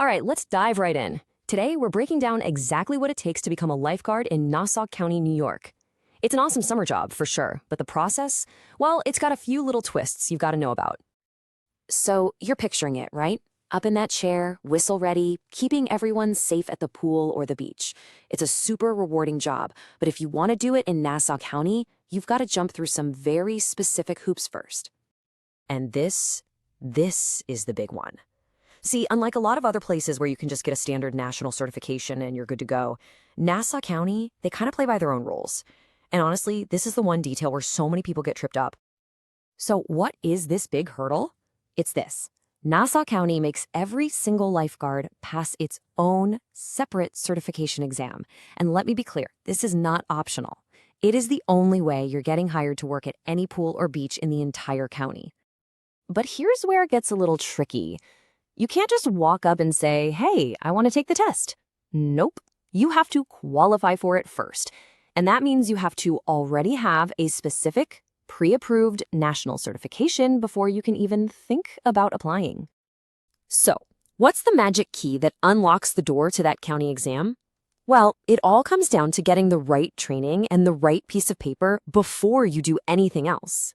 All right, let's dive right in. Today, we're breaking down exactly what it takes to become a lifeguard in Nassau County, New York. It's an awesome summer job, for sure, but the process, well, it's got a few little twists you've got to know about. So, you're picturing it, right? Up in that chair, whistle ready, keeping everyone safe at the pool or the beach. It's a super rewarding job, but if you want to do it in Nassau County, you've got to jump through some very specific hoops first. And this is the big one. See, unlike a lot of other places where you can just get a standard national certification and you're good to go, Nassau County, they kind of play by their own rules. And honestly, this is the one detail where so many people get tripped up. So what is this big hurdle? It's this. Nassau County makes every single lifeguard pass its own separate certification exam. And let me be clear, this is not optional. It is the only way you're getting hired to work at any pool or beach in the entire county. But here's where it gets a little tricky. You can't just walk up and say, hey, I want to take the test. Nope. You have to qualify for it first. And that means you have to already have a specific, pre-approved national certification before you can even think about applying. So, what's the magic key that unlocks the door to that county exam? Well, it all comes down to getting the right training and the right piece of paper before you do anything else.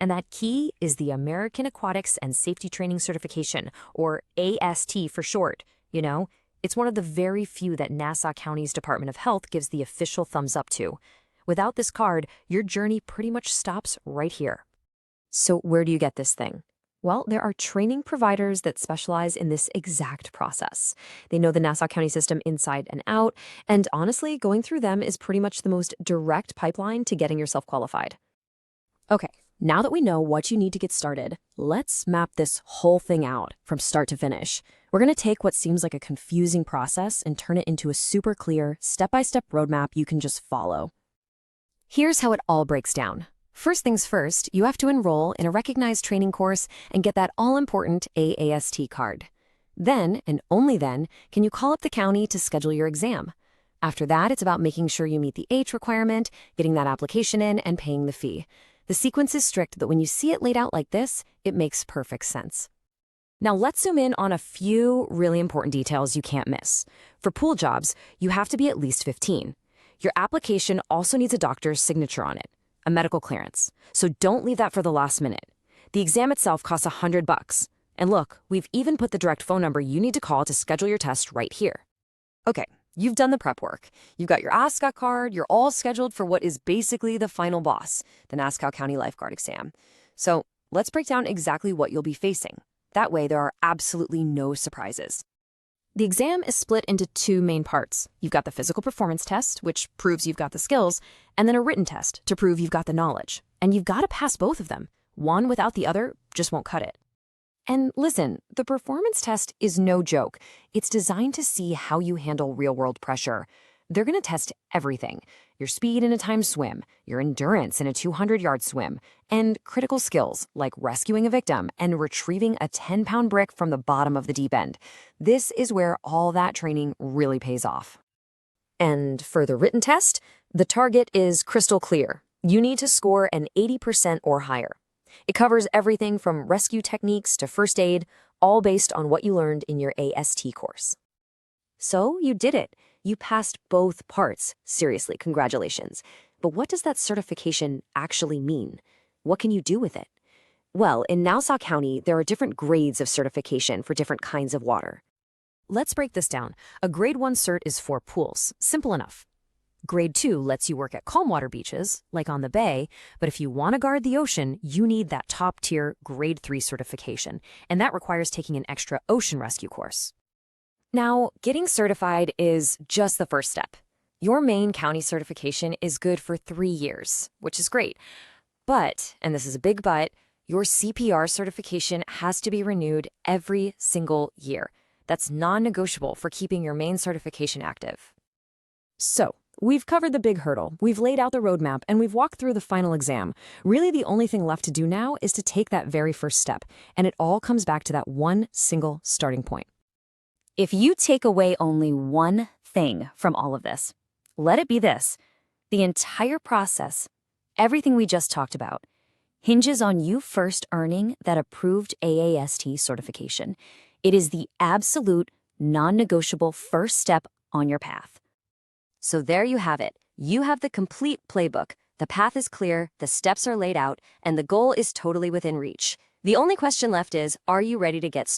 And that key is the American Aquatics and Safety Training Certification, or AST for short. You know, it's one of the very few that Nassau County's Department of Health gives the official thumbs up to. Without this card, your journey pretty much stops right here. So where do you get this thing? Well, there are training providers that specialize in this exact process. They know the Nassau County system inside and out, and honestly, going through them is pretty much the most direct pipeline to getting yourself qualified. Okay. Now that we know what you need to get started, let's map this whole thing out from start to finish. We're going to take what seems like a confusing process and turn it into a super clear, step-by-step roadmap you can just follow. Here's how it all breaks down. First things first, you have to enroll in a recognized training course and get that all-important AAST card. Then, and only then, can you call up the county to schedule your exam. After that, it's about making sure you meet the H requirement, getting that application in, and paying the fee. The sequence is strict, but when you see it laid out like this, it makes perfect sense. Now let's zoom in on a few really important details you can't miss. For pool jobs, you have to be at least 15. Your application also needs a doctor's signature on it, a medical clearance. So don't leave that for the last minute. The exam itself costs $100. And look, we've even put the direct phone number you need to call to schedule your test right here. Okay. You've done the prep work. You've got your ASCOT card. You're all scheduled for what is basically the final boss, the Nassau County Lifeguard Exam. So let's break down exactly what you'll be facing. That way, there are absolutely no surprises. The exam is split into two main parts. You've got the physical performance test, which proves you've got the skills, and then a written test to prove you've got the knowledge. And you've got to pass both of them. One without the other just won't cut it. And listen, the performance test is no joke. It's designed to see how you handle real-world pressure. They're going to test everything: your speed in a timed swim, your endurance in a 200-yard swim, and critical skills like rescuing a victim and retrieving a 10-pound brick from the bottom of the deep end. This is where all that training really pays off. And for the written test, the target is crystal clear. You need to score an 80% or higher. It covers everything from rescue techniques to first aid, all based on what you learned in your AST course. So you did it. You passed both parts. Seriously, congratulations. But what does that certification actually mean? What can you do with it? Well, in Nassau County, there are different grades of certification for different kinds of water. Let's break this down. A Grade 1 cert is for pools. Simple enough. Grade 2 lets you work at calm water beaches, like on the bay, but if you want to guard the ocean, you need that top-tier Grade 3 certification, and that requires taking an extra ocean rescue course. Now, getting certified is just the first step. Your main county certification is good for 3 years, which is great. But, and this is a big but, your CPR certification has to be renewed every single year. That's non-negotiable for keeping your main certification active. So, we've covered the big hurdle, we've laid out the roadmap, and we've walked through the final exam. Really, the only thing left to do now is to take that very first step, and it all comes back to that one single starting point. If you take away only one thing from all of this, let it be this: the entire process, everything we just talked about, hinges on you first earning that approved AAST certification. It is the absolute non-negotiable first step on your path. So there you have it. You have the complete playbook. The path is clear, the steps are laid out, and the goal is totally within reach. The only question left is, are you ready to get started?